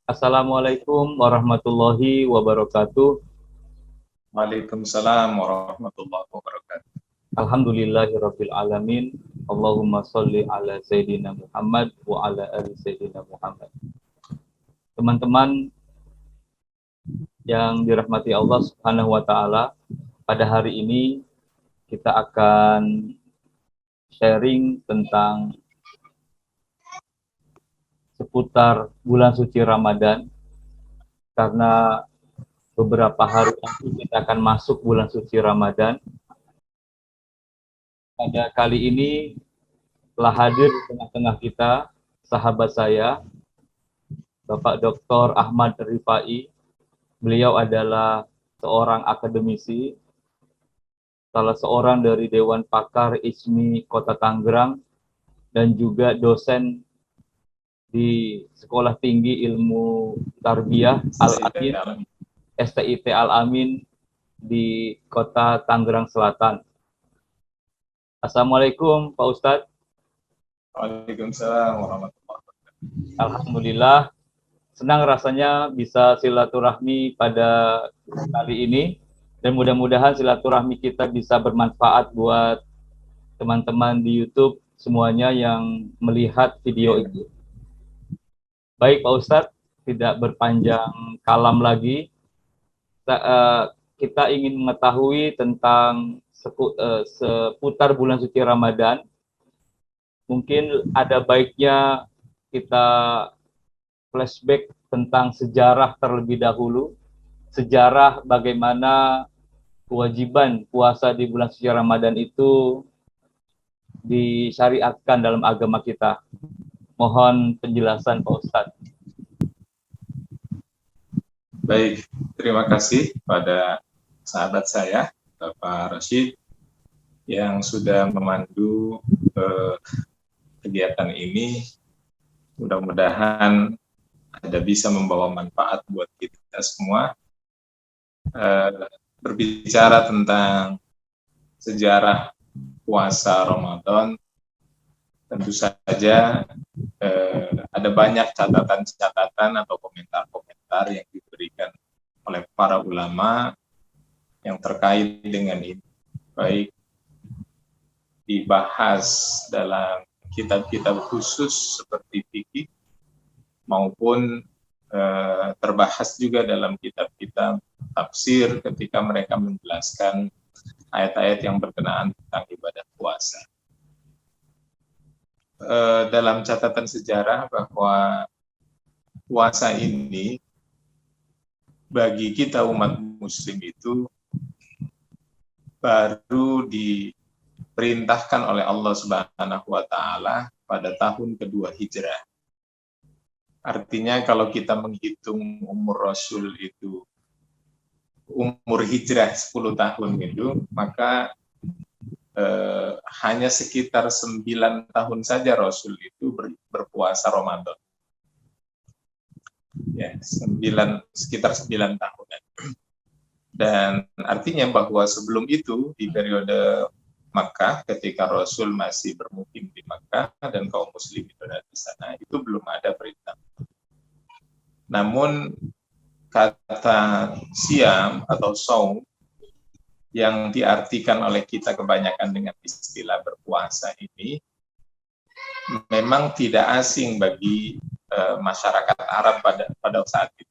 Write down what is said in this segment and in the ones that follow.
Assalamualaikum warahmatullahi wabarakatuh. Waalaikumsalam warahmatullahi wabarakatuh. Alhamdulillahirabbil alamin. Allahumma sholli ala sayyidina Muhammad wa ala ali sayyidina Muhammad. Teman-teman yang dirahmati Allah Subhanahu wa taala, pada hari ini kita akan sharing tentang seputar bulan suci Ramadan, karena beberapa hari lagi kita akan masuk bulan suci Ramadan. Pada kali ini telah hadir di tengah-tengah kita sahabat saya, Bapak Dr. Ahmad Rifai. Beliau adalah seorang akademisi, salah seorang dari Dewan Pakar ISMI Kota Tangerang, dan juga dosen di Sekolah Tinggi Ilmu Tarbiyah Al-Amin, STIT Al-Amin di Kota Tangerang Selatan. Assalamualaikum Pak Ustadz. Waalaikumsalam warahmatullahi wabarakatuh. Alhamdulillah, senang rasanya bisa silaturahmi pada kali ini, dan mudah-mudahan silaturahmi kita bisa bermanfaat buat teman-teman di YouTube semuanya yang melihat video itu. Baik Pak Ustadz, tidak berpanjang kalam lagi, kita ingin mengetahui tentang seputar bulan suci Ramadan. Mungkin ada baiknya kita flashback tentang sejarah terlebih dahulu, sejarah bagaimana kewajiban puasa di bulan suci Ramadan itu disyariatkan dalam agama kita. Mohon penjelasan Pak Ustadz. Baik, terima kasih pada sahabat saya, Bapak Rashid, yang sudah memandu kegiatan ini. Mudah-mudahan ada bisa membawa manfaat buat kita semua. Berbicara tentang sejarah puasa Ramadan, tentu saja ada banyak catatan-catatan atau komentar-komentar yang diberikan oleh para ulama yang terkait dengan ini, baik dibahas dalam kitab-kitab khusus seperti fikih maupun terbahas juga dalam kitab-kitab tafsir ketika mereka menjelaskan ayat-ayat yang berkenaan tentang ibadah puasa. Dalam catatan sejarah bahwa puasa ini bagi kita umat muslim itu baru diperintahkan oleh Allah Subhanahu wa taala pada tahun kedua Hijrah. Artinya kalau kita menghitung umur Rasul itu umur hijrah 10 tahun itu, maka hanya sekitar 9 tahun saja Rasul itu berpuasa Ramadan. Ya, sekitar 9 tahun. Dan artinya bahwa sebelum itu di periode Makkah, ketika Rasul masih bermukim di Makkah dan kaum muslimin berada di sana, itu belum ada perintah. Namun kata siam atau saum yang diartikan oleh kita kebanyakan dengan istilah berpuasa ini memang tidak asing bagi masyarakat Arab pada saat itu.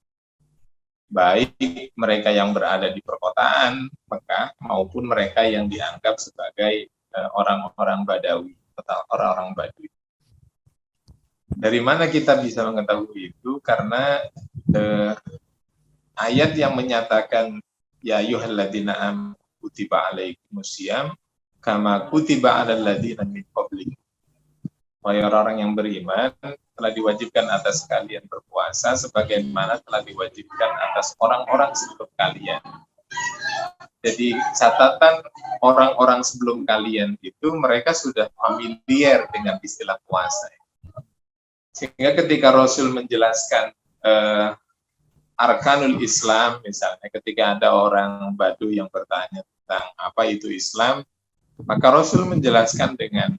Baik mereka yang berada di perkotaan Mekah maupun mereka yang dianggap sebagai orang-orang Badawi atau orang-orang Badui. Dari mana kita bisa mengetahui itu? Karena ayat yang menyatakan ya ayyuhalladzina amanu kutiba alaikumusiyam kama kutiba alal ladzina min qablikum. Wahai orang-orang yang beriman, telah diwajibkan atas kalian berpuasa sebagaimana telah diwajibkan atas orang-orang sebelum kalian. Jadi catatan orang-orang sebelum kalian itu mereka sudah familiar dengan istilah puasa. Sehingga ketika Rasul menjelaskan Arkanul Islam, misalnya ketika ada orang Badu yang bertanya tentang apa itu Islam, maka Rasul menjelaskan dengan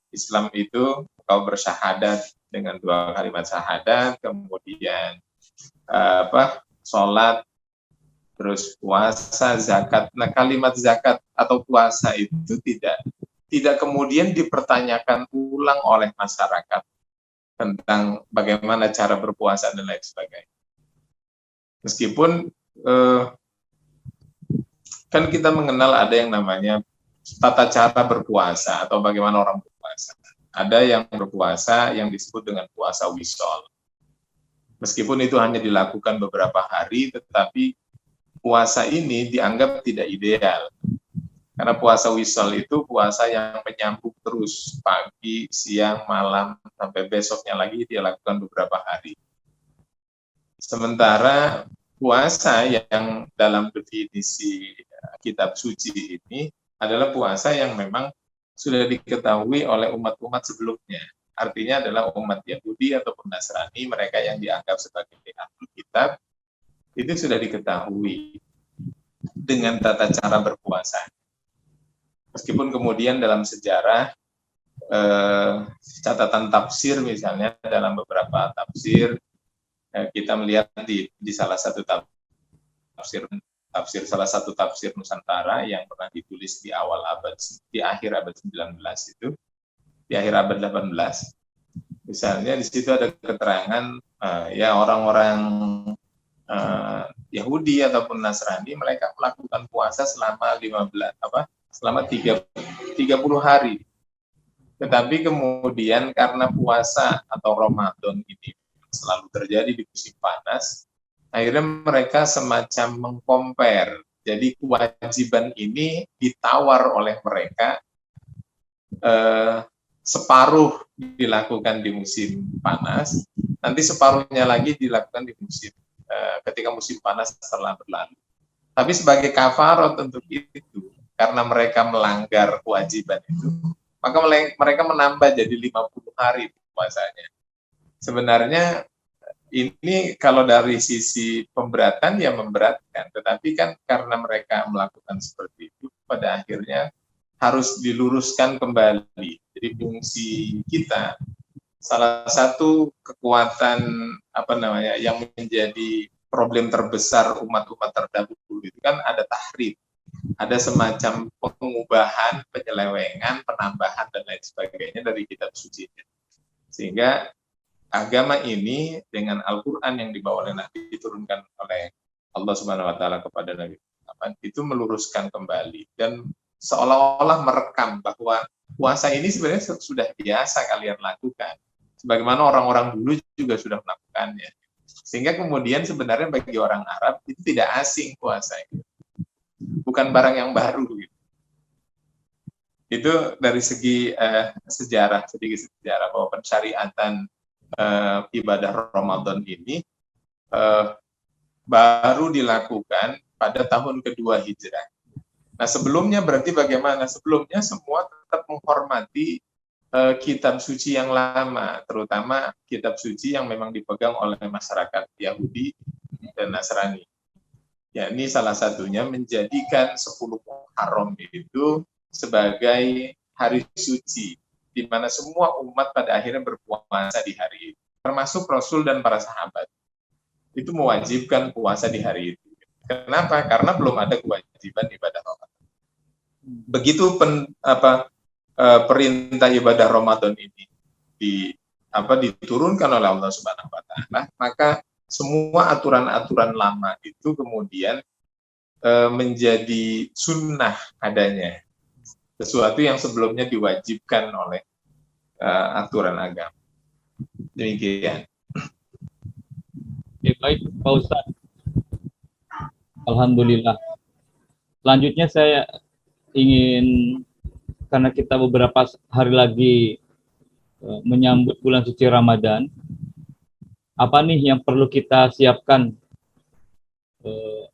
Islam itu kau bersyahadat dengan 2 kalimat syahadat, kemudian sholat, terus puasa, zakat. Nah, kalimat zakat atau puasa itu tidak kemudian dipertanyakan ulang oleh masyarakat tentang bagaimana cara berpuasa dan lain sebagainya. Meskipun kan kita mengenal ada yang namanya tata cara berpuasa atau bagaimana orang berpuasa. Ada yang berpuasa yang disebut dengan puasa wisol. Meskipun itu hanya dilakukan beberapa hari, tetapi puasa ini dianggap tidak ideal. Karena puasa wisol itu puasa yang menyambung terus, pagi, siang, malam, sampai besoknya lagi dia lakukan beberapa hari. Sementara puasa yang dalam definisi kitab suci ini adalah puasa yang memang sudah diketahui oleh umat-umat sebelumnya. Artinya adalah umat Yahudi ataupun Nasrani, mereka yang dianggap sebagai ahlul kitab, itu sudah diketahui dengan tata cara berpuasa. Meskipun kemudian dalam sejarah, catatan tafsir misalnya, dalam beberapa tafsir, kita melihat di salah satu salah satu tafsir Nusantara yang pernah ditulis di akhir abad 19 itu, di akhir abad 18. Misalnya di situ ada keterangan ya orang-orang Yahudi ataupun Nasrani, mereka melakukan puasa selama 30 hari. Tetapi kemudian karena puasa atau Ramadan ini selalu terjadi di musim panas, akhirnya mereka semacam mengcompare. Jadi kewajiban ini ditawar oleh mereka, separuh dilakukan di musim panas, nanti separuhnya lagi dilakukan di musim ketika musim panas telah berlalu. Tapi sebagai kafarat untuk itu, karena mereka melanggar kewajiban itu, maka mereka menambah jadi 50 hari puasanya. Sebenarnya ini kalau dari sisi pemberatan ya memberatkan, tetapi kan karena mereka melakukan seperti itu, pada akhirnya harus diluruskan kembali. Jadi fungsi kita, salah satu kekuatan yang menjadi problem terbesar umat-umat terdahulu itu kan ada tahrif, ada semacam pengubahan, penyelewengan, penambahan dan lain sebagainya dari kitab suci. Sehingga agama ini dengan Al-Quran yang dibawa oleh Nabi, diturunkan oleh Allah Subhanahu Wa Taala kepada Nabi Muhammad, itu meluruskan kembali dan seolah-olah merekam bahwa puasa ini sebenarnya sudah biasa kalian lakukan, sebagaimana orang-orang dulu juga sudah melakukannya. Sehingga kemudian sebenarnya bagi orang Arab itu tidak asing puasa itu, bukan barang yang baru gitu. Itu dari segi sejarah, sedikit sejarah bahwa pensyariatan ibadah Ramadan ini baru dilakukan pada tahun kedua Hijrah. Nah, sebelumnya berarti bagaimana? Sebelumnya semua tetap menghormati kitab suci yang lama, terutama kitab suci yang memang dipegang oleh masyarakat Yahudi dan Nasrani. Ya, ini salah satunya menjadikan 10 Muharram itu sebagai hari suci, di mana semua umat pada akhirnya berpuasa di hari itu, termasuk Rasul dan para sahabat. Itu mewajibkan puasa di hari itu. Kenapa? Karena belum ada kewajiban ibadah Ramadan. Begitu perintah ibadah Ramadan ini diturunkan oleh Allah Subhanahu Wa Taala, maka semua aturan-aturan lama itu kemudian menjadi sunnah adanya, sesuatu yang sebelumnya diwajibkan oleh aturan agama. Demikian. Oke, baik Pak Ustadz. Alhamdulillah. Selanjutnya saya ingin, karena kita beberapa hari lagi menyambut bulan suci Ramadan, apa nih yang perlu kita siapkan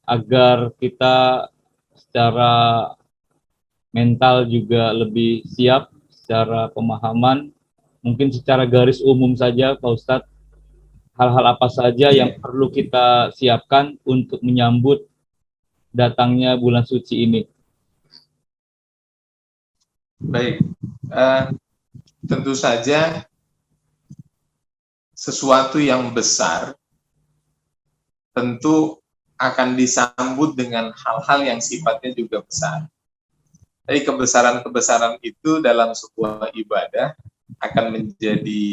agar kita secara mental juga lebih siap, secara pemahaman, mungkin secara garis umum saja Pak Ustadz, hal-hal apa saja yang perlu kita siapkan untuk menyambut datangnya bulan suci ini? Baik, tentu saja sesuatu yang besar tentu akan disambut dengan hal-hal yang sifatnya juga besar. Jadi kebesaran-kebesaran itu dalam sebuah ibadah akan menjadi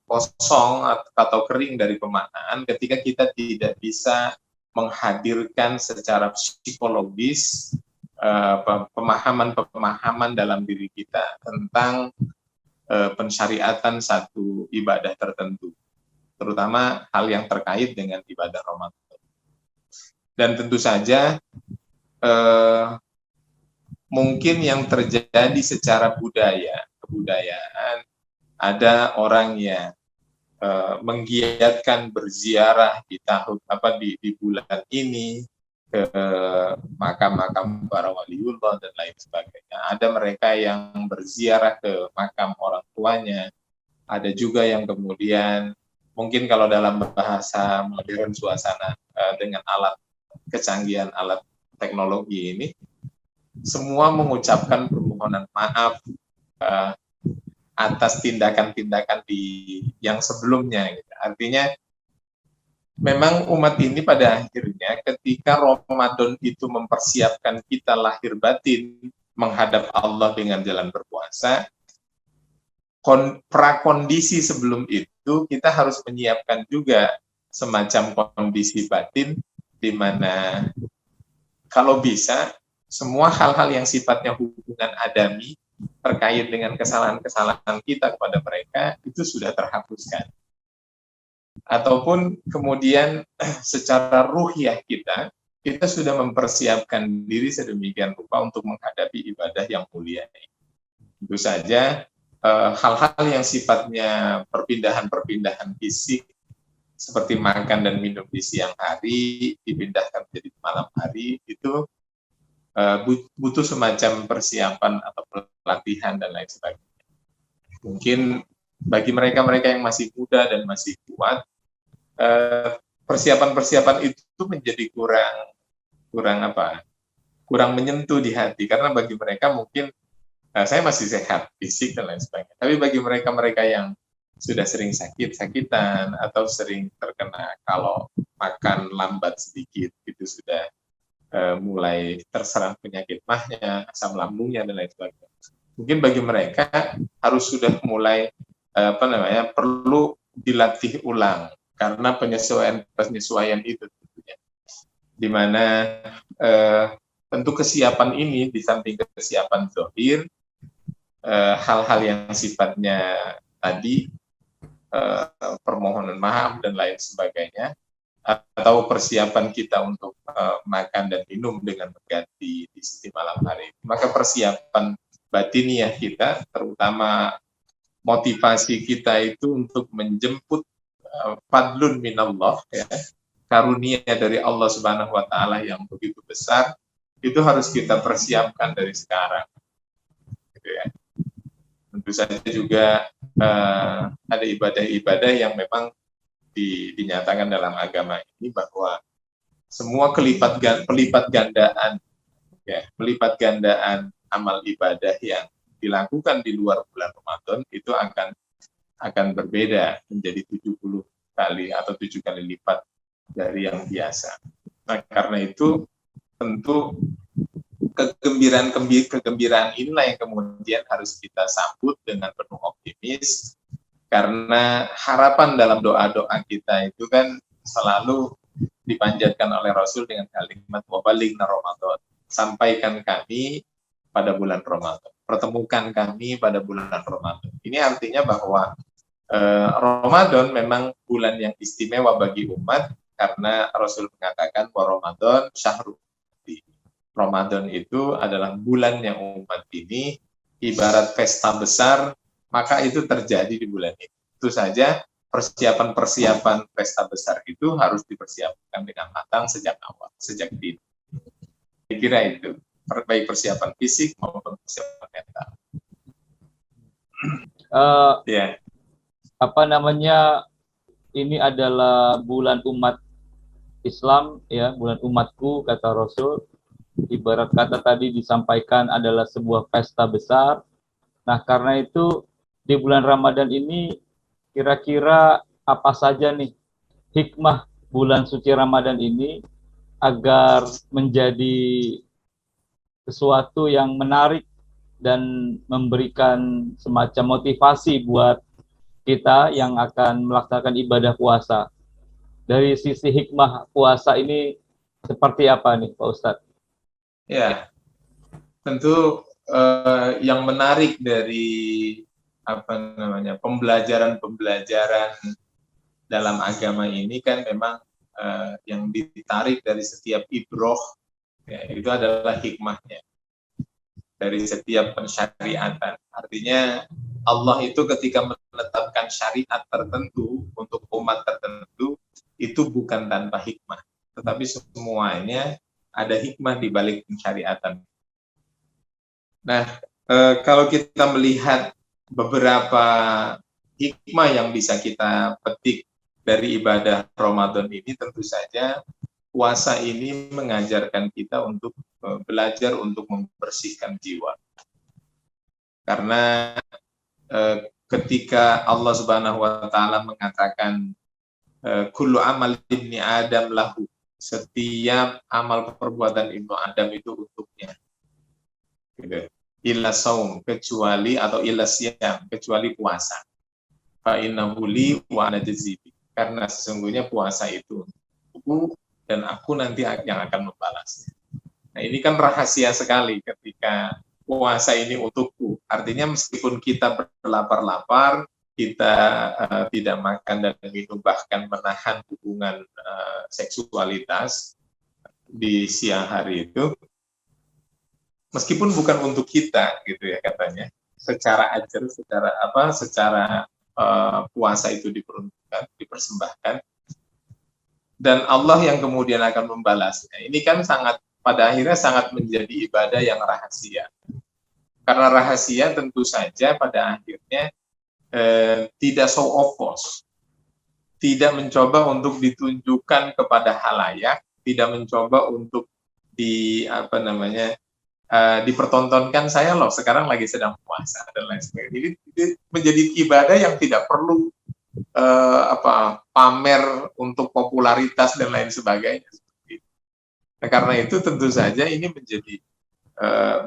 kosong atau kering dari pemaknaan ketika kita tidak bisa menghadirkan secara psikologis pemahaman-pemahaman dalam diri kita tentang pensyariatan satu ibadah tertentu, terutama hal yang terkait dengan ibadah Ramadan. Dan tentu saja mungkin yang terjadi secara kebudayaan, ada orang yang menggiatkan berziarah di bulan ini ke makam-makam para waliullah dan lain sebagainya. Ada mereka yang berziarah ke makam orang tuanya. Ada juga yang kemudian mungkin kalau dalam bahasa modern suasana dengan kecanggihan alat teknologi ini, semua mengucapkan permohonan maaf atas tindakan-tindakan yang sebelumnya. Gitu. Artinya, memang umat ini pada akhirnya ketika Ramadan itu mempersiapkan kita lahir batin menghadap Allah dengan jalan berpuasa, prakondisi sebelum itu kita harus menyiapkan juga semacam kondisi batin di mana kalau bisa semua hal-hal yang sifatnya hubungan adami terkait dengan kesalahan-kesalahan kita kepada mereka itu sudah terhapuskan. Ataupun kemudian secara ruhiyah kita sudah mempersiapkan diri sedemikian rupa untuk menghadapi ibadah yang mulia ini. Tentu saja hal-hal yang sifatnya perpindahan-perpindahan fisik seperti makan dan minum di siang hari dipindahkan menjadi malam hari itu butuh semacam persiapan atau pelatihan dan lain sebagainya. Mungkin bagi mereka-mereka yang masih muda dan masih kuat, persiapan-persiapan itu menjadi kurang menyentuh di hati, karena bagi mereka mungkin saya masih sehat fisik dan lain sebagainya. Tapi bagi mereka-mereka yang sudah sering sakit-sakitan atau sering terkena kalau makan lambat sedikit itu sudah mulai terserang penyakit mahnya, asam lambungnya dan lain sebagainya. Mungkin bagi mereka harus sudah mulai perlu dilatih ulang karena penyesuaian itu tentunya. Di mana tentu kesiapan ini di samping kesiapan zahir, hal-hal yang sifatnya tadi permohonan maaf dan lain sebagainya, atau persiapan kita untuk makan dan minum dengan mengganti di sisi malam hari. Maka persiapan batiniah kita, terutama motivasi kita itu untuk menjemput fadlun minallah, ya, karunia dari Allah Subhanahu wa taala yang begitu besar, itu harus kita persiapkan dari sekarang. Gitu ya. Tentu saja juga ada ibadah-ibadah yang memang dinyatakan dalam agama ini bahwa semua pelipat gandaan amal ibadah yang dilakukan di luar bulan Ramadan itu akan berbeda menjadi 70 kali atau 7 kali lipat dari yang biasa. Nah, karena itu tentu kegembiraan inilah yang kemudian harus kita sambut dengan penuh optimis, karena harapan dalam doa-doa kita itu kan selalu dipanjatkan oleh Rasul dengan kalimat wabalighna Ramadan, sampaikan kami pada bulan Ramadan, pertemukan kami pada bulan Ramadan. Ini artinya bahwa Ramadan memang bulan yang istimewa bagi umat, karena Rasul mengatakan bahwa Ramadan syahrul. Ramadan itu adalah bulan yang umat ini ibarat pesta besar, maka itu terjadi di bulan ini. Itu saja persiapan-persiapan pesta besar itu harus dipersiapkan dengan matang sejak awal, sejak dini. Saya kira itu, baik persiapan fisik maupun persiapan mental. Yeah. Ini adalah bulan umat Islam, ya, bulan umatku, kata Rasul. Ibarat kata tadi disampaikan adalah sebuah pesta besar. Nah, karena itu di bulan Ramadan ini kira-kira apa saja nih hikmah bulan suci Ramadan ini agar menjadi sesuatu yang menarik dan memberikan semacam motivasi buat kita yang akan melaksanakan ibadah puasa. Dari sisi hikmah puasa ini seperti apa nih Pak Ustadz? Ya, tentu yang menarik dari apa namanya pembelajaran dalam agama ini kan memang yang ditarik dari setiap ibroh ya, itu adalah hikmahnya dari setiap pensyariatan. Artinya Allah itu ketika menetapkan syariat tertentu untuk umat tertentu itu bukan tanpa hikmah, tetapi semuanya ada hikmah di balik pensyariatan. Nah, kalau kita melihat beberapa hikmah yang bisa kita petik dari ibadah Ramadan ini, tentu saja puasa ini mengajarkan kita untuk belajar untuk membersihkan jiwa. Karena ketika Allah Subhanahu wa taala mengatakan kullu amal ibni Adam lahu, setiap amal perbuatan ibnu Adam itu untuknya. Gitu. Illa saum, kecuali atau illa siyam, kecuali puasa. Fa innahu li wa ana jazibi. Karena sesungguhnya puasa itu untukku dan aku nanti yang akan membalasnya. Nah, ini kan rahasia sekali ketika puasa ini untukku. Artinya meskipun kita berlapar-lapar, kita tidak makan dan minum, bahkan menahan hubungan seksualitas di siang hari itu, meskipun bukan untuk kita gitu ya katanya, secara ajar, secara puasa itu diperuntukkan, dipersembahkan, dan Allah yang kemudian akan membalasnya. Ini kan pada akhirnya sangat menjadi ibadah yang rahasia. Karena rahasia tentu saja pada akhirnya tidak show of force, tidak mencoba untuk ditunjukkan kepada halayak, tidak mencoba untuk dipertontonkan saya loh sekarang lagi sedang puasa dan lain sebagainya. Ini menjadi ibadah yang tidak perlu pamer untuk popularitas dan lain sebagainya. Nah, karena itu tentu saja ini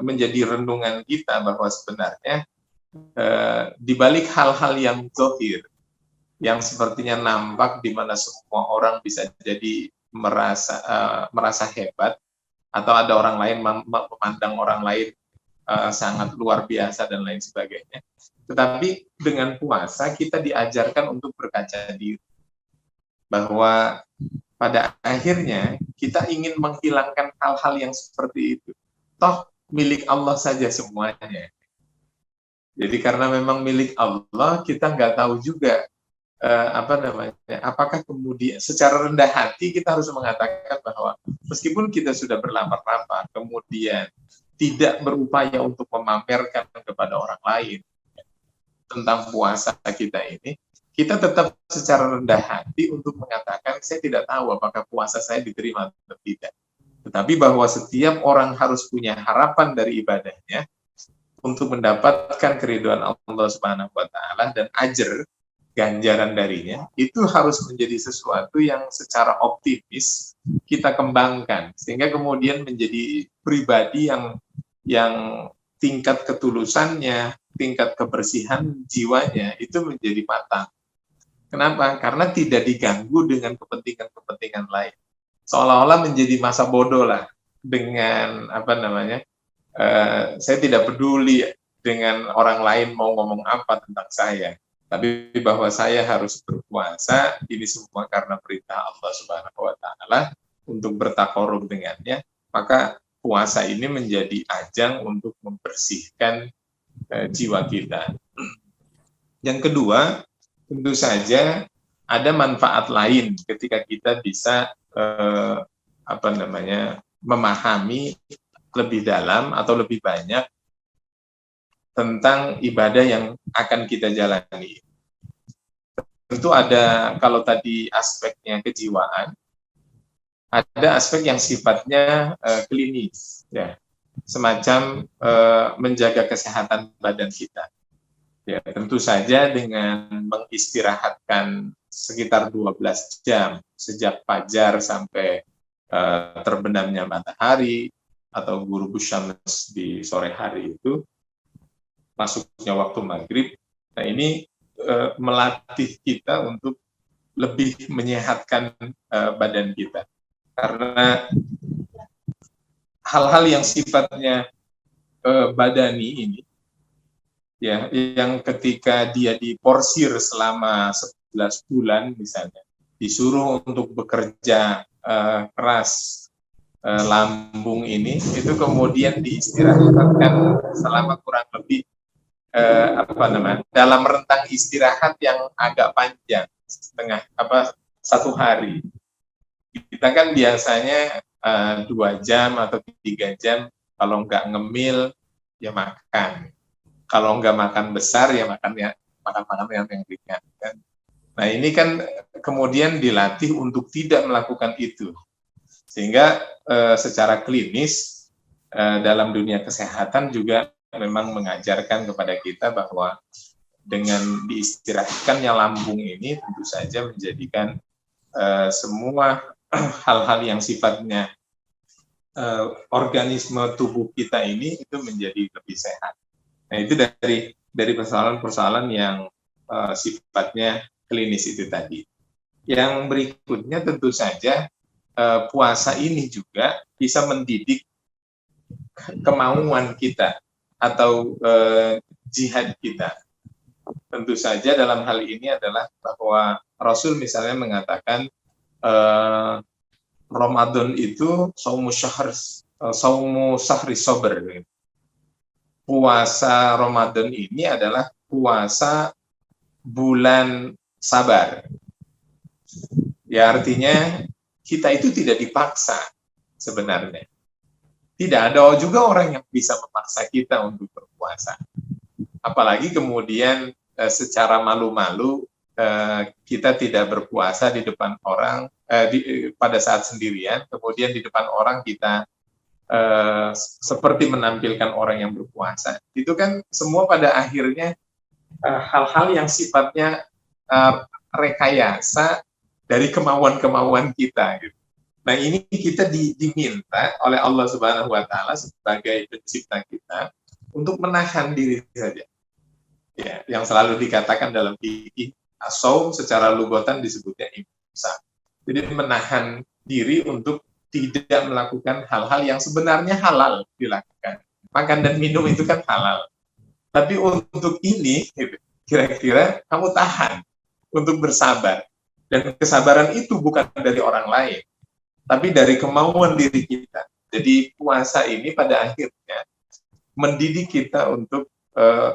menjadi renungan kita bahwa sebenarnya di balik hal-hal yang zahir, yang sepertinya nampak di mana semua orang bisa jadi merasa hebat, atau ada orang lain memandang orang lain sangat luar biasa dan lain sebagainya. Tetapi dengan puasa kita diajarkan untuk berkaca diri, bahwa pada akhirnya kita ingin menghilangkan hal-hal yang seperti itu. Toh milik Allah saja semuanya. Jadi karena memang milik Allah, kita nggak tahu juga apakah kemudian secara rendah hati kita harus mengatakan bahwa meskipun kita sudah berlapar-lapar, kemudian tidak berupaya untuk memamerkan kepada orang lain tentang puasa kita ini, kita tetap secara rendah hati untuk mengatakan saya tidak tahu apakah puasa saya diterima atau tidak. Tetapi bahwa setiap orang harus punya harapan dari ibadahnya untuk mendapatkan keridhaan Allah Subhanahu wa taala dan ajar ganjaran darinya, itu harus menjadi sesuatu yang secara optimis kita kembangkan sehingga kemudian menjadi pribadi yang tingkat ketulusannya, tingkat kebersihan jiwanya itu menjadi matang. Kenapa? Karena tidak diganggu dengan kepentingan-kepentingan lain. Seolah-olah menjadi masa bodoh lah dengan saya tidak peduli dengan orang lain mau ngomong apa tentang saya, tapi bahwa saya harus berpuasa ini semua karena perintah Allah Subhanahu wa taala untuk bertakarub dengannya, maka puasa ini menjadi ajang untuk membersihkan jiwa kita. Yang kedua, tentu saja ada manfaat lain ketika kita bisa memahami lebih dalam atau lebih banyak tentang ibadah yang akan kita jalani. Tentu ada, kalau tadi aspeknya kejiwaan, ada aspek yang sifatnya klinis, ya, semacam menjaga kesehatan badan kita. Ya, tentu saja dengan mengistirahatkan sekitar 12 jam sejak fajar sampai terbenamnya matahari atau ghurubus syams di sore hari itu, masuknya waktu maghrib. Nah, ini melatih kita untuk lebih menyehatkan badan kita. Karena hal-hal yang sifatnya badani ini, ya, yang ketika dia diporsir selama 11 bulan misalnya, disuruh untuk bekerja keras, lambung ini, itu kemudian diistirahatkan selama kurang lebih dalam rentang istirahat yang agak panjang, satu hari. Kita kan biasanya 2 jam atau 3 jam, kalau nggak ngemil ya makan, kalau nggak makan besar ya makan yang ringan kan. Nah, ini kan kemudian dilatih untuk tidak melakukan itu, sehingga secara klinis dalam dunia kesehatan juga memang mengajarkan kepada kita bahwa dengan diistirahatkannya lambung ini tentu saja menjadikan semua hal-hal yang sifatnya organisme tubuh kita ini itu menjadi lebih sehat. Nah, itu dari persoalan-persoalan yang sifatnya klinis itu tadi. Yang berikutnya tentu saja puasa ini juga bisa mendidik kemauan kita atau jihad kita. Tentu saja dalam hal ini adalah bahwa Rasul misalnya mengatakan Ramadan itu saumu syahri sabr. Puasa Ramadan ini adalah puasa bulan sabar. Ya, artinya kita itu tidak dipaksa sebenarnya. Tidak ada juga orang yang bisa memaksa kita untuk berpuasa. Apalagi kemudian secara malu-malu kita tidak berpuasa di depan orang pada saat sendirian, kemudian di depan orang kita seperti menampilkan orang yang berpuasa. Itu kan semua pada akhirnya hal-hal yang sifatnya rekayasa dari kemauan-kemauan kita. Gitu. Nah, ini kita diminta oleh Allah Subhanahu Wa Taala sebagai pencipta kita untuk menahan diri saja. Ya, yang selalu dikatakan dalam fikih as-shaum secara lugatan disebutnya imsak. Jadi menahan diri untuk tidak melakukan hal-hal yang sebenarnya halal dilakukan. Makan dan minum itu kan halal. Tapi untuk ini, kira-kira kamu tahan untuk bersabar. Dan kesabaran itu bukan dari orang lain, tapi dari kemauan diri kita. Jadi puasa ini pada akhirnya mendidik kita untuk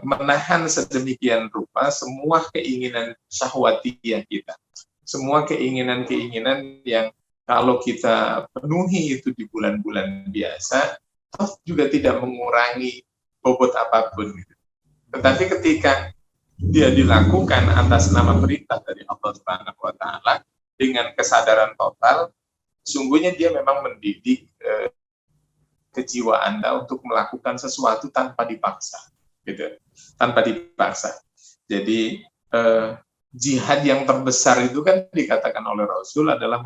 menahan sedemikian rupa semua keinginan syahwatiyah kita. Semua keinginan-keinginan yang kalau kita penuhi itu di bulan-bulan biasa, toh juga tidak mengurangi bobot apapun. Tetapi ketika dia dilakukan atas nama perintah dari Allah Subhanahu Wa Taala dengan kesadaran total, sungguhnya dia memang mendidik kejiwa Anda untuk melakukan sesuatu tanpa dipaksa, gitu, tanpa dipaksa. Jadi jihad yang terbesar itu kan dikatakan oleh Rasul adalah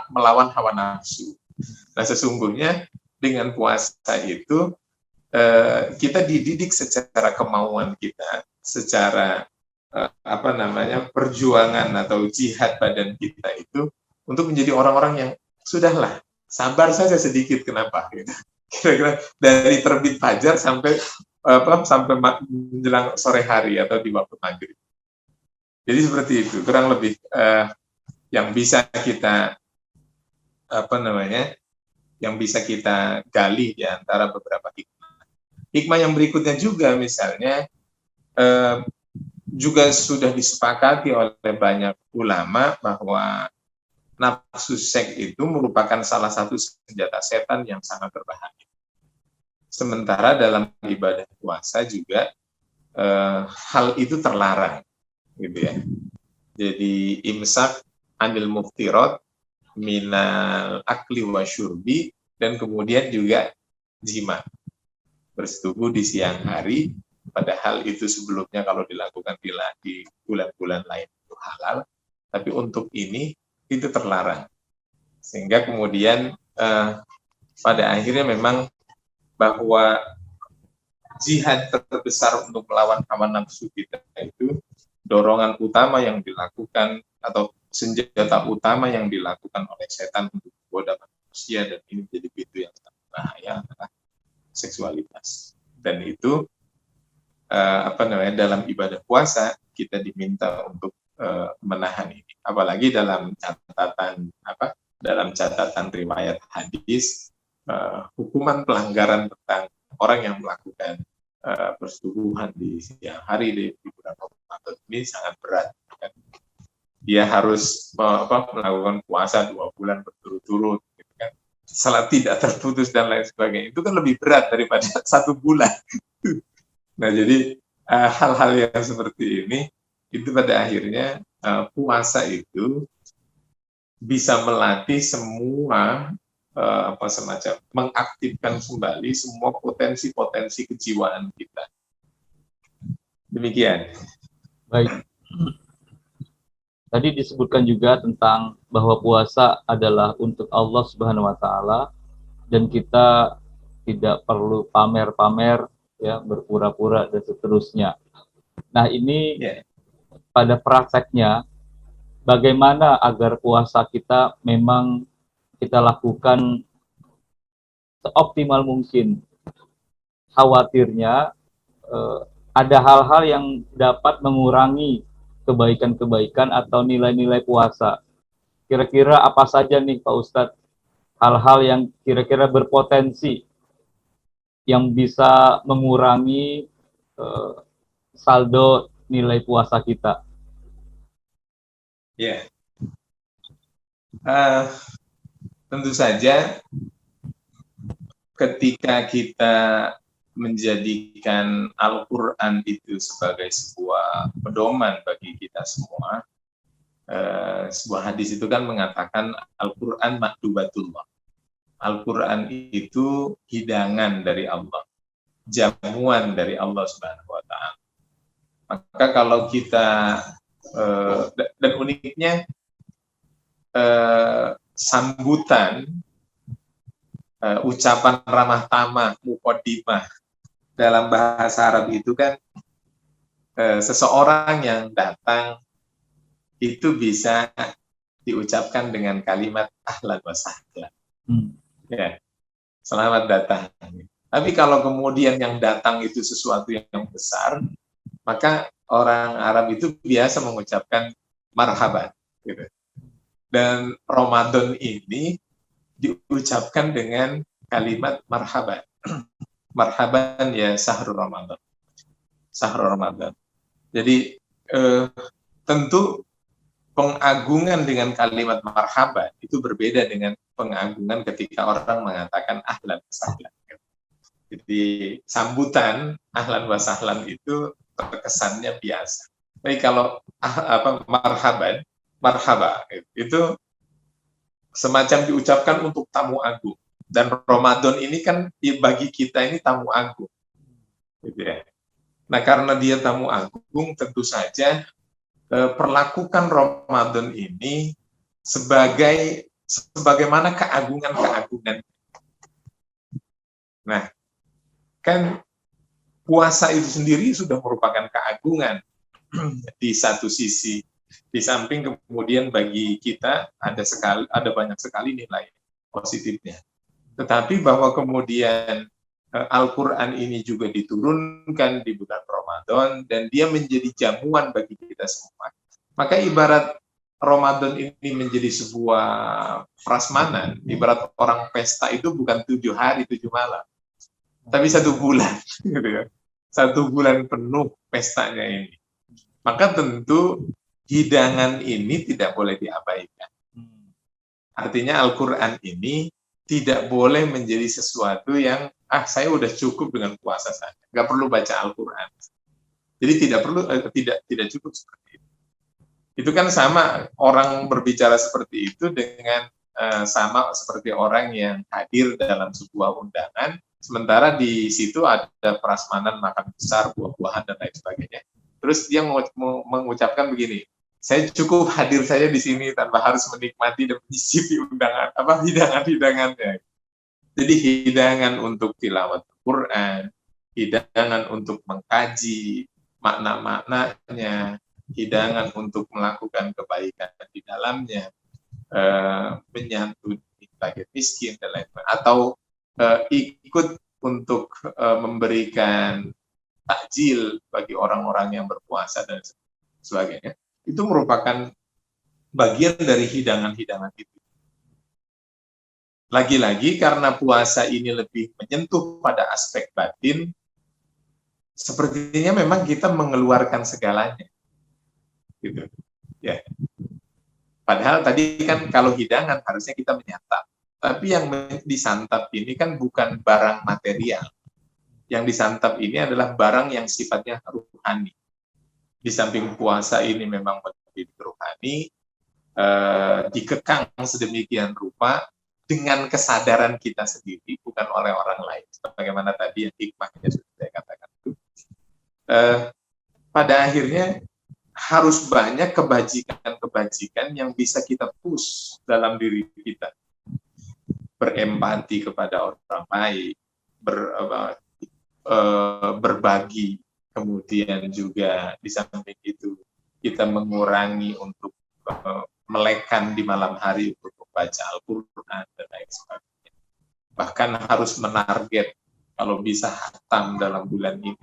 melawan hawa nafsu. Nah, sesungguhnya dengan puasa itu kita dididik secara kemauan kita, secara perjuangan atau jihad badan kita itu untuk menjadi orang-orang yang sudahlah sabar saja sedikit, kenapa? Kira-kira dari terbit fajar sampai menjelang sore hari atau di waktu maghrib. Jadi seperti itu kurang lebih yang bisa kita yang bisa kita gali di antara beberapa hikmah. Hikmah yang berikutnya juga misalnya juga sudah disepakati oleh banyak ulama bahwa nafsu seks itu merupakan salah satu senjata setan yang sangat berbahaya. Sementara dalam ibadah puasa juga hal itu terlarang, gitu ya. Jadi imsak anil muftirat minal akli wa syurbi, dan kemudian juga jima, bersetubuh di siang hari padahal itu sebelumnya kalau dilakukan di bulan-bulan lain itu halal, tapi untuk ini itu terlarang. Sehingga kemudian pada akhirnya memang bahwa jihad terbesar untuk melawan hawa nafsu kita itu dorongan utama yang dilakukan atau senjata utama yang dilakukan oleh setan untuk menggoda manusia, dan ini menjadi pintu yang sangat bahaya adalah seksualitas. Dan itu dalam ibadah puasa kita diminta untuk menahan ini. Apalagi dalam catatan riwayat hadis, hukuman pelanggaran tentang orang yang melakukan persetubuhan di siang hari di bulan Ramadan ini sangat berat. Kan? Dia harus melakukan puasa 2 bulan berturut-turut, gitu kan? Salat tidak terputus dan lain sebagainya. Itu kan lebih berat daripada 1 bulan. Nah, jadi hal-hal yang seperti ini itu pada akhirnya puasa itu bisa melatih semua semacam mengaktifkan kembali semua potensi-potensi kejiwaan kita. Demikian. Baik. Tadi disebutkan juga tentang bahwa puasa adalah untuk Allah Subhanahu wa taala dan kita tidak perlu pamer-pamer, ya, berpura-pura dan seterusnya. Nah, ini pada prakteknya bagaimana agar puasa kita memang kita lakukan seoptimal mungkin. Khawatirnya ada hal-hal yang dapat mengurangi kebaikan-kebaikan atau nilai-nilai puasa. Kira-kira apa saja nih Pak Ustadz hal-hal yang kira-kira berpotensi yang bisa mengurangi saldo nilai puasa kita? Ya, tentu saja ketika kita menjadikan Al-Quran itu sebagai sebuah pedoman bagi kita semua, sebuah hadis itu kan mengatakan Al-Quran maktubatullah. Al-Quran itu hidangan dari Allah, jamuan dari Allah Subhanahu wa Ta'ala. Maka kalau kita dan uniknya sambutan ucapan ramah tamah muqaddimah dalam bahasa Arab itu kan seseorang yang datang itu bisa diucapkan dengan kalimat ahlan wa sahlan. Ya, selamat datang. Tapi kalau kemudian yang datang itu sesuatu yang besar, maka orang Arab itu biasa mengucapkan marhaban, gitu. Dan Ramadan ini diucapkan dengan kalimat marhaban. Marhaban ya sahrul Ramadan. Sahrul Ramadan. Jadi tentu pengagungan dengan kalimat marhaban itu berbeda dengan pengagungan ketika orang mengatakan ahlan wa sahlan. Jadi sambutan ahlan wa sahlan itu terkesannya biasa. Tapi kalau marhaban, marhaba itu semacam diucapkan untuk tamu agung. Dan Ramadan ini kan bagi kita ini tamu agung. Gitu ya. Nah, karena dia tamu agung, tentu saja perlakukan Ramadan ini sebagaimana keagungan-keagungan. Nah, kan puasa itu sendiri sudah merupakan keagungan di satu sisi. Di samping kemudian bagi kita ada banyak sekali nilai positifnya. Tetapi bahwa kemudian Al-Quran ini juga diturunkan di bulan Ramadan dan dia menjadi jamuan bagi kita semua. Maka ibarat Ramadan ini menjadi sebuah prasmanan, ibarat orang pesta itu bukan 7 hari 7 malam, tapi 1 bulan, gitu ya. 1 bulan penuh pestanya ini. Maka tentu hidangan ini tidak boleh diabaikan. Artinya Al-Quran ini tidak boleh menjadi sesuatu yang saya udah cukup dengan puasa saja, nggak perlu baca Al-Quran. Jadi tidak cukup seperti itu. Itu kan sama orang berbicara seperti itu dengan sama seperti orang yang hadir dalam sebuah undangan Sementara di situ ada prasmanan makan besar, buah-buahan dan lain sebagainya. Terus dia mengucapkan begini, saya cukup hadir saja di sini tanpa harus menikmati dan mencicipi hidangan-hidangannya. Jadi hidangan untuk tilawat Quran, hidangan untuk mengkaji makna-maknanya, hidangan untuk melakukan kebaikan di dalamnya, menyantuni fakir miskin dan lain-lain, atau ikut untuk memberikan takjil bagi orang-orang yang berpuasa dan sebagainya, itu merupakan bagian dari hidangan-hidangan itu. Lagi-lagi karena puasa ini lebih menyentuh pada aspek batin, sepertinya memang kita mengeluarkan segalanya, gitu. Ya. Padahal tadi kan kalau hidangan harusnya kita menyantap. Tapi yang disantap ini kan bukan barang material. Yang disantap ini adalah barang yang sifatnya rohani. Di samping puasa ini memang mendidik rohani, dikekang sedemikian rupa dengan kesadaran kita sendiri, bukan oleh orang lain. Bagaimana tadi yang hikmahnya sudah saya katakan itu. Pada akhirnya harus banyak kebajikan-kebajikan yang bisa kita push dalam diri kita. Berempati kepada orang lain, berbagi, kemudian juga di samping itu kita mengurangi untuk melekan di malam hari untuk membaca Al-Quran dan lain sebagainya. Bahkan harus menarget kalau bisa hatam dalam bulan ini.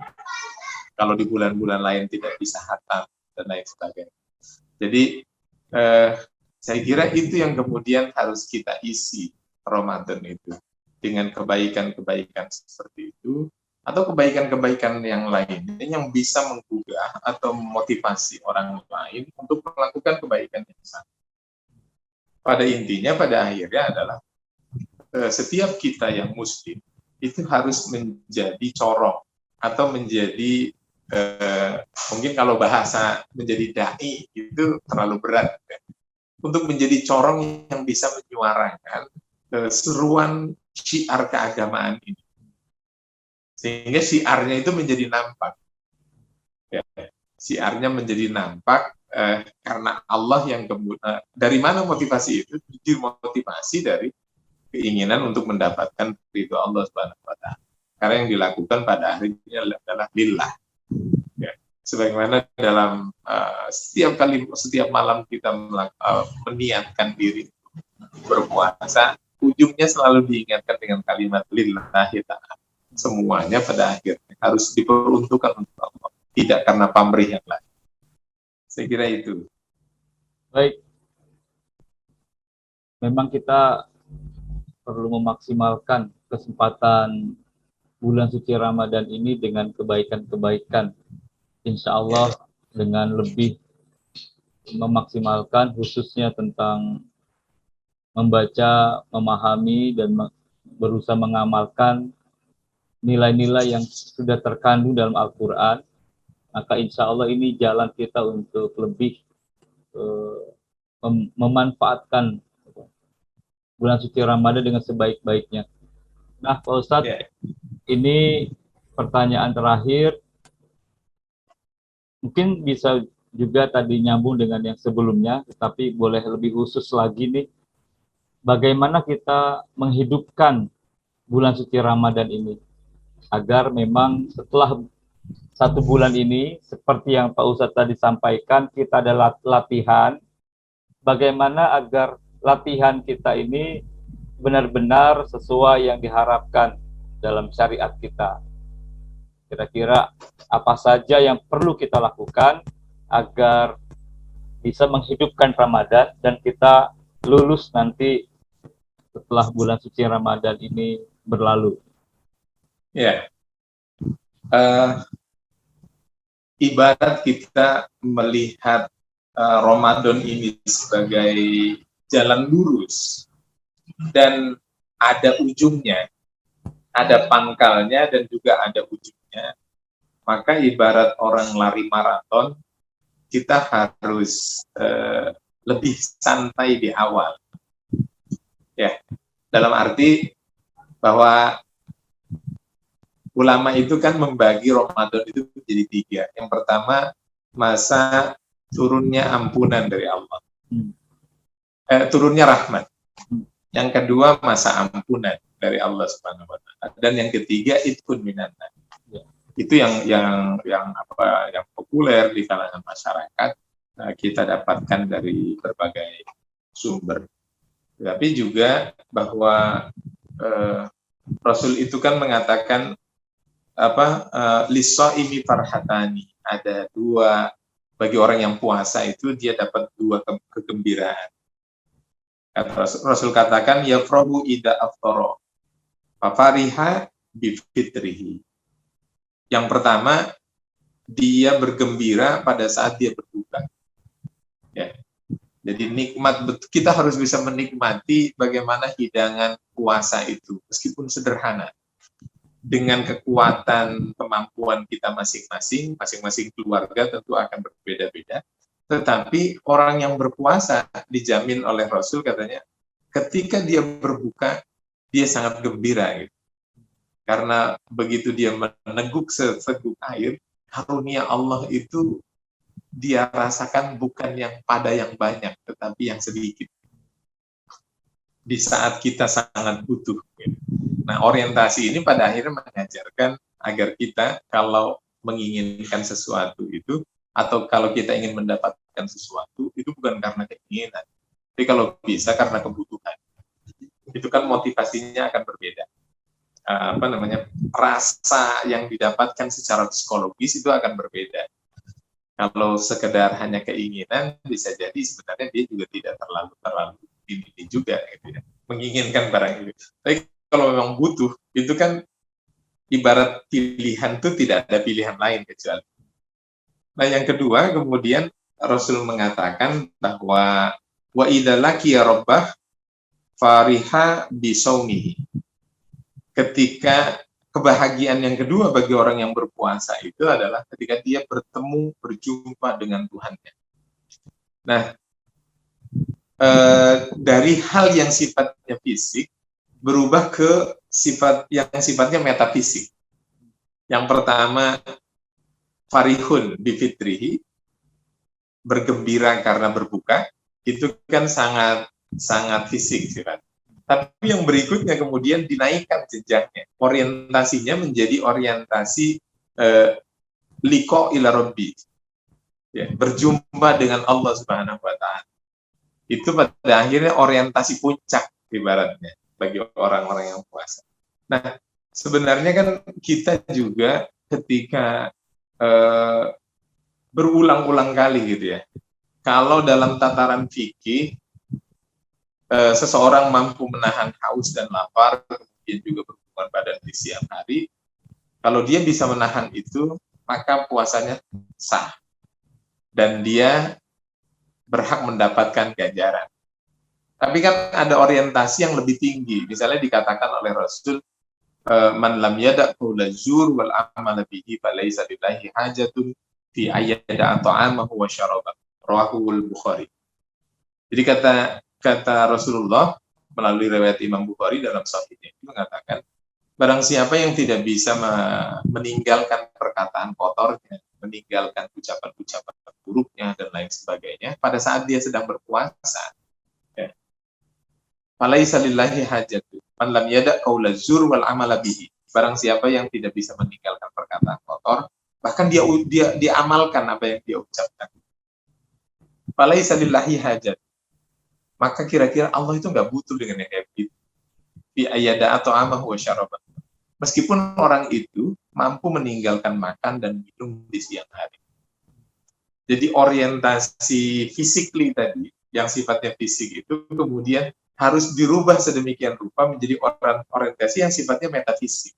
Kalau di bulan-bulan lain tidak bisa hatam dan lain sebagainya. Jadi saya kira itu yang kemudian harus kita isi Ramadan itu, dengan kebaikan-kebaikan seperti itu, atau kebaikan-kebaikan yang lainnya yang bisa menggugah atau memotivasi orang lain untuk melakukan kebaikan yang sama. Pada intinya, pada akhirnya adalah setiap kita yang muslim itu harus menjadi corong atau menjadi mungkin kalau bahasa menjadi dai itu terlalu berat, ya. Untuk menjadi corong yang bisa menyuarakan seruan syiar keagamaan ini, sehingga syiarnya itu menjadi nampak, ya. Syiarnya menjadi nampak karena Allah yang dari mana motivasi itu? Motivasi dari keinginan untuk mendapatkan ridho Allah Subhanahu wa Ta'ala. Karena yang dilakukan pada akhirnya adalah lillah. Ya. Sebagaimana dalam setiap malam kita meniatkan diri berpuasa, ujungnya selalu diingatkan dengan kalimat lillahi ta'ala. Semuanya pada akhirnya harus diperuntukkan untuk Allah, tidak karena pamrih yang lain. Saya kira itu. Baik. Memang kita perlu memaksimalkan kesempatan bulan suci Ramadan ini dengan kebaikan-kebaikan. Insya Allah dengan lebih memaksimalkan khususnya tentang membaca, memahami, dan berusaha mengamalkan nilai-nilai yang sudah terkandung dalam Al-Quran, maka insya Allah ini jalan kita untuk lebih memanfaatkan bulan suci Ramadan dengan sebaik-baiknya. Nah, Pak Ustadz, ini pertanyaan terakhir, mungkin bisa juga tadi nyambung dengan yang sebelumnya, tetapi boleh lebih khusus lagi nih, bagaimana kita menghidupkan bulan suci Ramadan ini agar memang setelah 1 bulan ini seperti yang Pak Ustadz tadi sampaikan, kita ada latihan bagaimana agar latihan kita ini benar-benar sesuai yang diharapkan dalam syariat kita. Kira-kira apa saja yang perlu kita lakukan agar bisa menghidupkan Ramadan dan kita lulus nanti setelah bulan suci Ramadan ini berlalu. Ya, ibarat kita melihat Ramadan ini sebagai jalan lurus dan ada ujungnya, ada pangkalnya dan juga ada ujungnya. Maka ibarat orang lari maraton, kita harus lebih santai di awal. Ya, dalam arti bahwa ulama itu kan membagi Ramadan itu menjadi 3. Yang pertama, masa turunnya ampunan dari Allah. Turunnya rahmat. Yang kedua, masa ampunan dari Allah Subhanahu wa taala. Dan yang ketiga, itqun minan nar. Itu yang populer di kalangan masyarakat, kita dapatkan dari berbagai sumber. Tapi juga bahwa Rasul itu kan mengatakan lis-shaimi farhatani, ada 2 bagi orang yang puasa itu dia dapat 2 kegembiraan. Rasul katakan yafrahu idza aftara fa fariha bi fitrihi. Yang pertama, dia bergembira pada saat dia berbuka. Ya. Jadi kita harus bisa menikmati bagaimana hidangan puasa itu, meskipun sederhana. Dengan kekuatan kemampuan kita masing-masing keluarga tentu akan berbeda-beda. Tetapi orang yang berpuasa dijamin oleh Rasul katanya, ketika dia berbuka, dia sangat gembira gitu. Karena begitu dia meneguk seteguk air, karunia Allah itu dia rasakan bukan yang banyak, tetapi yang sedikit. Di saat kita sangat butuh. Nah, orientasi ini pada akhirnya mengajarkan agar kita kalau menginginkan sesuatu itu, atau kalau kita ingin mendapatkan sesuatu, itu bukan karena keinginan, tapi kalau bisa karena kebutuhan. Itu kan motivasinya akan berbeda. Rasa yang didapatkan secara psikologis itu akan berbeda. Kalau sekedar hanya keinginan, bisa jadi sebenarnya dia juga tidak terlalu ini juga, gitu ya, menginginkan barang itu. Tapi kalau memang butuh, itu kan ibarat pilihan itu tidak ada pilihan lain kecuali. Nah, yang kedua, kemudian Rasul mengatakan bahwa wa idza laqiya rabbah fariha bi saumihi. Ketika kebahagiaan yang kedua bagi orang yang berpuasa itu adalah ketika dia berjumpa dengan Tuhannya. Nah, dari hal yang sifatnya fisik berubah ke sifat yang sifatnya metafisik. Yang pertama, farihun bi fitrihi, bergembira karena berbuka, itu kan sangat fisik sifat. Tapi yang berikutnya kemudian dinaikkan jenjangnya, orientasinya menjadi orientasi liqa ila rabbi, ya, berjumpa dengan Allah Subhanahu wa taala. Itu pada akhirnya orientasi puncak ibaratnya bagi orang-orang yang puasa. Nah, sebenarnya kan kita juga ketika berulang-ulang kali gitu ya, kalau dalam tataran fikih seseorang mampu menahan haus dan lapar, kemudian juga berhubungan badan di siang hari, kalau dia bisa menahan itu, maka puasanya sah dan dia berhak mendapatkan ganjaran. Tapi kan ada orientasi yang lebih tinggi. Misalnya dikatakan oleh Rasul, man lam yada' qaula zur wal amal bihi falaysa lillahi hajatun fi ayyada ta'amahu wa syarabahu. Rawahu al-Bukhari. Jadi kata Rasulullah melalui riwayat Imam Bukhari dalam sahihnya itu mengatakan, barang siapa yang tidak bisa meninggalkan perkataan kotornya, meninggalkan ucapan-ucapan buruknya dan lain sebagainya pada saat dia sedang berpuasa, falaisa lillahi hajatun man lam yada' qaula zur wal amala bihi. Barang siapa yang tidak bisa meninggalkan perkataan kotor, bahkan dia amalkan apa yang dia ucapkan. Falaisa lillahi hajat. Maka kira-kira Allah itu nggak butuh dengan yang kayak gitu. Fi ayyada atau amahu wa syarabah. Meskipun orang itu mampu meninggalkan makan dan minum di siang hari. Jadi orientasi physically tadi, yang sifatnya fisik itu kemudian harus dirubah sedemikian rupa menjadi orientasi yang sifatnya metafisik.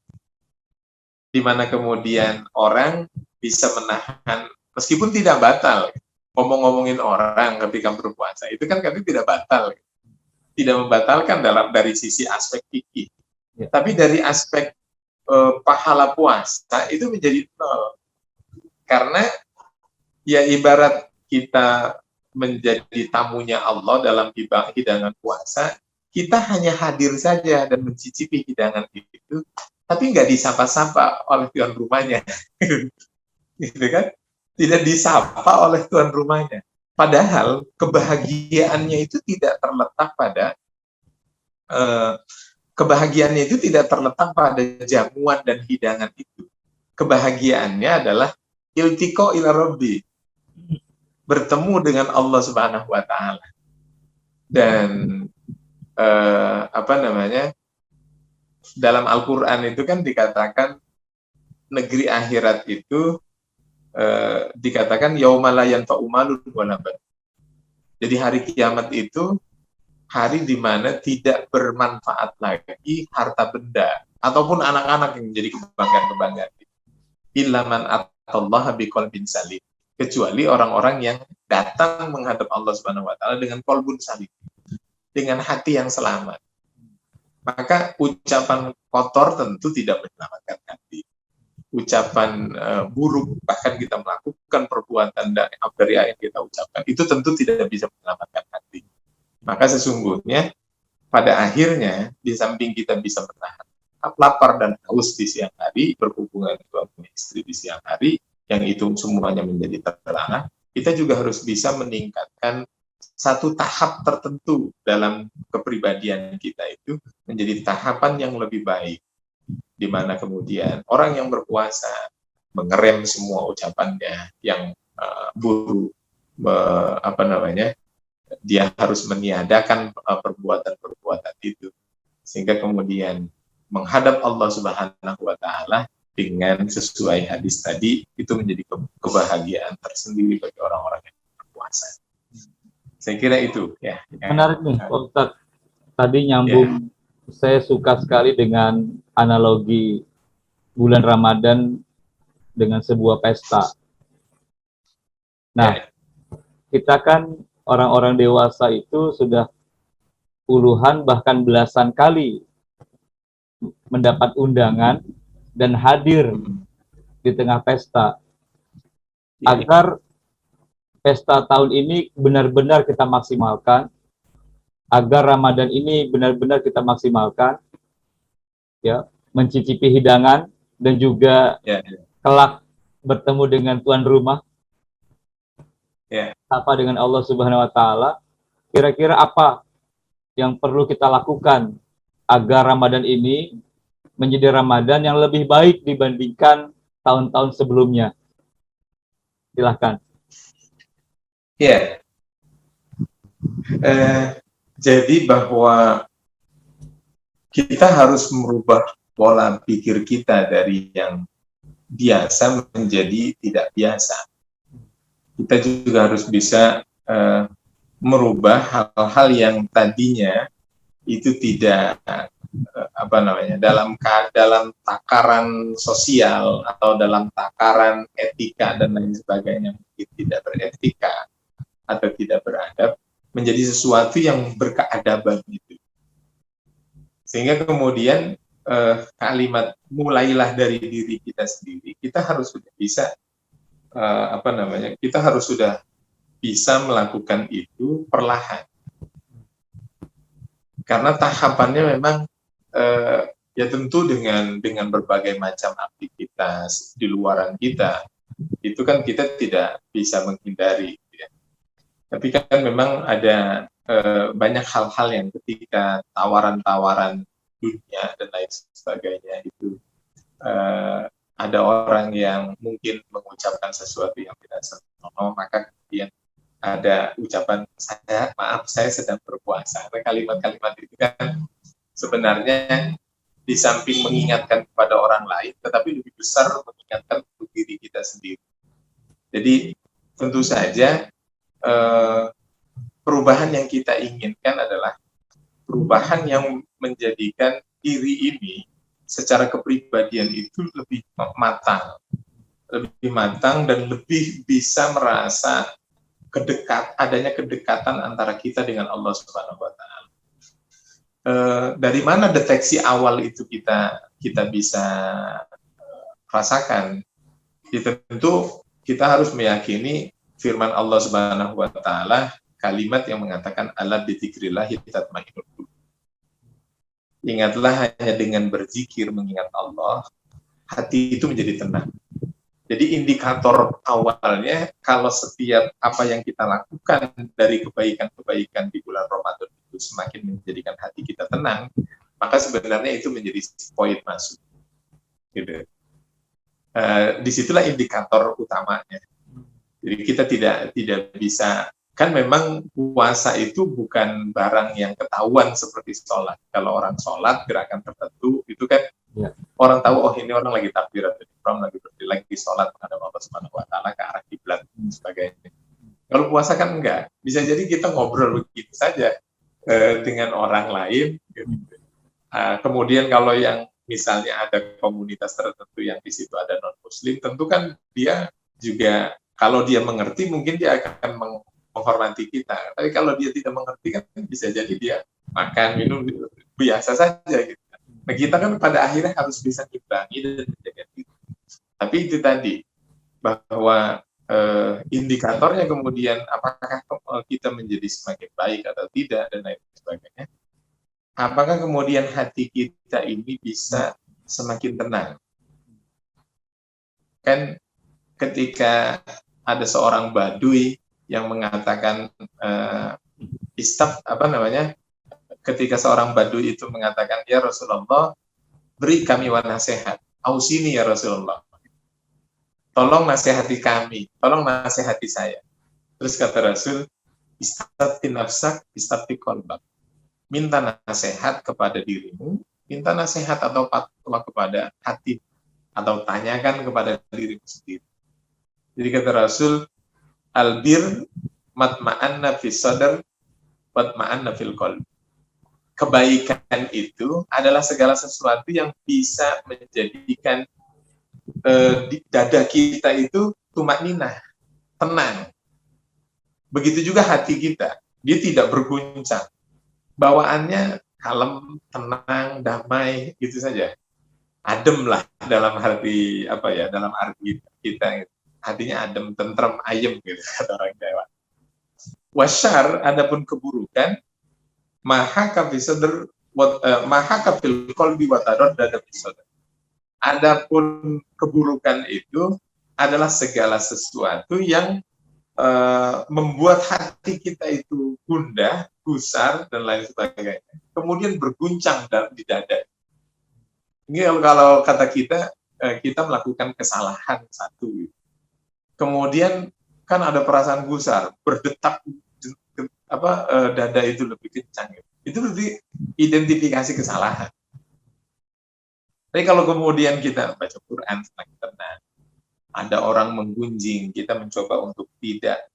Di mana kemudian orang bisa menahan, meskipun tidak batal, ngomong-ngomongin orang ketika berpuasa, itu kan kami tidak batal. Tidak membatalkan dari sisi aspek fikih. Ya. Tapi dari aspek pahala puasa, itu menjadi nol. Karena ya ibarat kita menjadi tamunya Allah dalam hidangan puasa, kita hanya hadir saja dan mencicipi hidangan itu tapi nggak disapa-sapa oleh tuan rumahnya. Gitu kan? Tidak disapa oleh tuan rumahnya. Padahal kebahagiaannya itu tidak terletak pada jamuan dan hidangan itu. Kebahagiaannya adalah iltiko ila rabbi, bertemu dengan Allah Subhanahu wa taala. Dan dalam Al-Qur'an itu kan dikatakan negeri akhirat itu dikatakan yaumala yanfa'u malun wala banun. Jadi hari kiamat itu hari di mana tidak bermanfaat lagi harta benda ataupun anak-anak yang menjadi kebanggaan-kebanggaan. Illa man atallaha biqalbin salim. Kecuali orang-orang yang datang menghadap Allah Subhanahu wa taala dengan qalbun salim, dengan hati yang selamat. Maka ucapan kotor tentu tidak menyelamatkan hati. Ucapan buruk, bahkan kita melakukan perbuatan dari yang kita ucapkan, itu tentu tidak bisa menyelamatkan hati. Maka sesungguhnya pada akhirnya, di samping kita bisa menahan lapar dan haus di siang hari, berhubungan suami istri di siang hari, yang itu semuanya menjadi terlarang, kita juga harus bisa meningkatkan satu tahap tertentu dalam kepribadian kita itu menjadi tahapan yang lebih baik, di mana kemudian orang yang berpuasa mengerem semua ucapannya yang buruk, dia harus meniadakan perbuatan-perbuatan itu, sehingga kemudian menghadap Allah Subhanahu wa taala dengan sesuai hadis tadi, itu menjadi kebahagiaan tersendiri bagi orang-orang yang berpuasa. Saya kira itu ya. Menarik nih, Ustaz. Tadi nyambung, saya suka sekali dengan analogi bulan Ramadan dengan sebuah pesta. Nah, kita kan orang-orang dewasa itu sudah puluhan bahkan belasan kali mendapat undangan dan hadir di tengah pesta. Agar pesta tahun ini benar-benar kita maksimalkan, agar Ramadan ini benar-benar kita maksimalkan, ya, mencicipi hidangan dan juga kelak bertemu dengan tuan rumah, apa dengan Allah Subhanahu wa taala. Kira-kira apa yang perlu kita lakukan agar Ramadan ini menjadi Ramadan yang lebih baik dibandingkan tahun-tahun sebelumnya? Silahkan. Ya, jadi bahwa kita harus merubah pola pikir kita dari yang biasa menjadi tidak biasa. Kita juga harus bisa merubah hal-hal yang tadinya itu tidak dalam takaran sosial atau dalam takaran etika dan lain sebagainya mungkin tidak beretika atau tidak beradab, menjadi sesuatu yang berkeadaban itu. Sehingga kemudian kalimat mulailah dari diri kita sendiri, kita harus sudah bisa kita harus sudah bisa melakukan itu perlahan. Karena tahapannya memang ya tentu dengan berbagai macam aktivitas di luaran kita, itu kan kita tidak bisa menghindari. Tapi kan memang ada banyak hal-hal yang ketika tawaran-tawaran dunia dan lain sebagainya itu ada orang yang mungkin mengucapkan sesuatu yang tidak senonoh, maka kemudian ada ucapan saya sedang berpuasa. Karena kalimat-kalimat itu kan sebenarnya di samping mengingatkan kepada orang lain, tetapi lebih besar mengingatkan untuk diri kita sendiri. Jadi tentu saja perubahan yang kita inginkan adalah perubahan yang menjadikan diri ini secara kepribadian itu lebih matang dan lebih bisa merasa adanya kedekatan antara kita dengan Allah Subhanahu wa taala. Dari mana deteksi awal itu kita bisa rasakan? Tentu kita harus meyakini firman Allah Subhanahu wa taala, kalimat yang mengatakan ala bidzikrillah tatma'innul qulub. ingatlah hanya dengan berzikir mengingat Allah, hati itu menjadi tenang. Jadi indikator awalnya kalau setiap apa yang kita lakukan dari kebaikan-kebaikan di bulan Ramadan itu semakin menjadikan hati kita tenang, maka sebenarnya itu menjadi poin masuk. Gitu. Disitulah indikator utamanya. Jadi kita tidak bisa, kan memang puasa itu bukan barang yang ketahuan seperti sholat. Kalau orang sholat gerakan tertentu itu kan orang tahu, oh ini orang lagi takbiratul ihram, lagi sholat menghadap Allah Subhanahu wa taala ke arah kiblat dan sebagainya. Kalau puasa kan enggak. Bisa jadi kita ngobrol begitu saja dengan orang lain gitu. Kemudian kalau yang misalnya ada komunitas tertentu yang di situ ada non muslim, tentu kan dia juga kalau dia mengerti mungkin dia akan menghormati kita. Tapi kalau dia tidak mengerti kan bisa jadi dia makan minum biasa saja gitu. Nah, kita kan pada akhirnya harus bisa ngimbangi dan menjaga diri. Tapi itu tadi, bahwa indikatornya kemudian apakah kita menjadi semakin baik atau tidak, dan lain sebagainya. Apakah kemudian hati kita ini bisa semakin tenang? Kan ketika ada seorang badui yang mengatakan, ketika seorang badui itu mengatakan, ya Rasulullah, beri kami nasihat, ausini ya Rasulullah, tolong nasihati kami, tolong nasihati saya. Terus kata Rasul, istafti nafsak, istafti qalbak, minta nasihat kepada dirimu, minta nasihat atau fatwa kepada hati, atau tanyakan kepada dirimu sendiri. Jadi kata Rasul, albir matma'anna fis sadr watma'anna fil qalb. Kebaikan itu adalah segala sesuatu yang bisa menjadikan di dada kita itu tumakninah, tenang. Begitu juga hati kita, dia tidak berguncang. Bawaannya kalem, tenang, damai, gitu saja. Adem lah dalam arti dalam arti kita. Hatinya adem, tentrem, ayem gitu kata orang Jawa. Wasyar, adapun keburukan, mahaka fil qalbi wa taraddada fis sadr. Adapun keburukan itu adalah segala sesuatu yang membuat hati kita itu gundah, gusar, dan lain sebagainya. Kemudian berguncang di dada. Ini kalau kata kita melakukan kesalahan satu. Kemudian kan ada perasaan gusar, berdetak dada itu lebih kencang. Itu berarti identifikasi kesalahan. Tapi kalau kemudian kita baca Quran semakin tenang, ada orang menggunjing, kita mencoba untuk tidak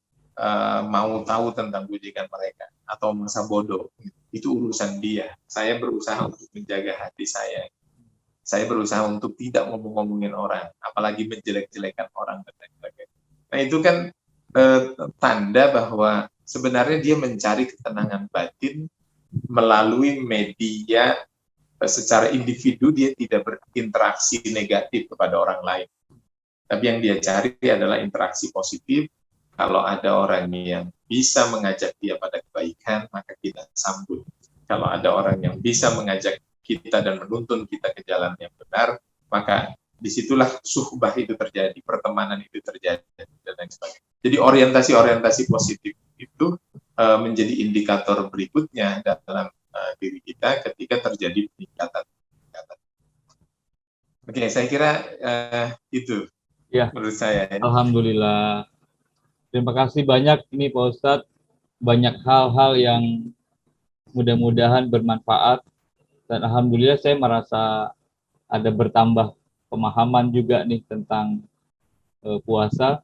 mau tahu tentang gunjingan mereka atau masa bodoh, itu urusan dia. Saya berusaha untuk menjaga hati saya. Saya berusaha untuk tidak ngomong-ngomongin orang, apalagi menjelek-jelekan orang dan lain sebagainya. Nah itu kan tanda bahwa sebenarnya dia mencari ketenangan batin melalui media. Secara individu dia tidak berinteraksi negatif kepada orang lain. Tapi yang dia cari adalah interaksi positif. Kalau ada orang yang bisa mengajak dia pada kebaikan, maka kita sambut. Kalau ada orang yang bisa mengajak kita dan menuntun kita ke jalan yang benar, maka disitulah suhbah itu terjadi, pertemanan itu terjadi, dan lain sebagainya. Jadi orientasi-orientasi positif itu menjadi indikator berikutnya dalam diri kita ketika terjadi peningkatan. Oke, saya kira itu ya, menurut saya. Alhamdulillah. Terima kasih banyak ini Pak Ustadz. Banyak hal-hal yang mudah-mudahan bermanfaat. Dan alhamdulillah saya merasa ada bertambah pemahaman juga nih tentang puasa.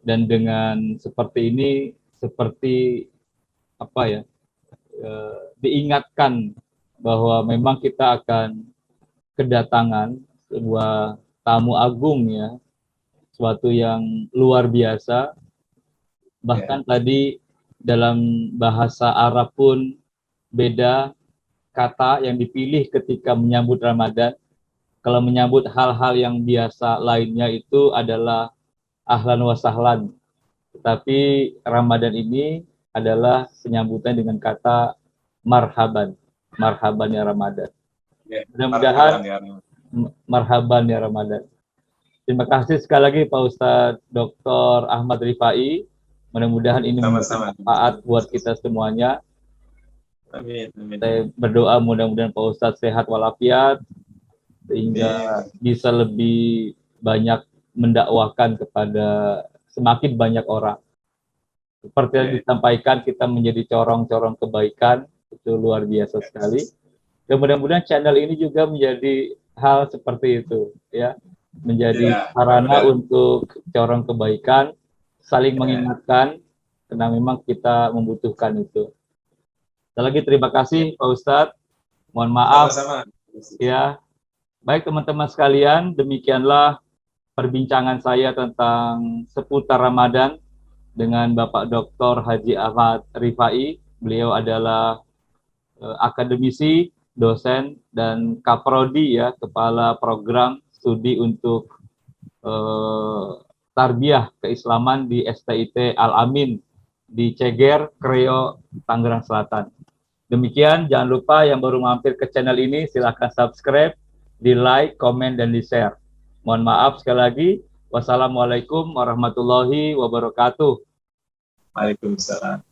Dan dengan seperti ini, seperti diingatkan bahwa memang kita akan kedatangan sebuah tamu agung ya, suatu yang luar biasa. Bahkan tadi dalam bahasa Arab pun beda kata yang dipilih ketika menyambut Ramadan. Kalau menyambut hal-hal yang biasa lainnya itu adalah ahlan wa sahlan. Tetapi Ramadan ini adalah penyambutan dengan kata marhaban. Marhaban ya Ramadan. Mudah-mudahan Marhaban ya Ramadan. marhaban ya Ramadan. Terima kasih sekali lagi Pak Ustadz Dr. Ahmad Rifai. Mudah-mudahan ini Sama-sama. bermanfaat buat kita semuanya. Amin. Amin. Saya berdoa mudah-mudahan Pak Ustadz sehat walafiat, sehingga bisa lebih banyak mendakwahkan kepada semakin banyak orang. Seperti yang disampaikan, kita menjadi corong-corong kebaikan, itu luar biasa sekali. Dan mudah-mudahan channel ini juga menjadi hal seperti itu, ya, menjadi sarana untuk corong kebaikan, saling mengingatkan, karena memang kita membutuhkan itu. Sekali lagi terima kasih Pak Ustadz. Mohon maaf. Sama-sama. Ya, baik teman-teman sekalian, demikianlah perbincangan saya tentang seputar Ramadan dengan Bapak Dr. Haji Ahmad Rifai. Beliau adalah akademisi, dosen, dan kaprodi, ya, kepala program studi untuk tarbiyah keislaman di STIT Al-Amin di Ceger, Kreo, Tangerang Selatan. Demikian, jangan lupa yang baru mampir ke channel ini, silahkan subscribe, di like, komen, dan di share. Mohon maaf sekali lagi. Wassalamualaikum warahmatullahi wabarakatuh. Waalaikumsalam.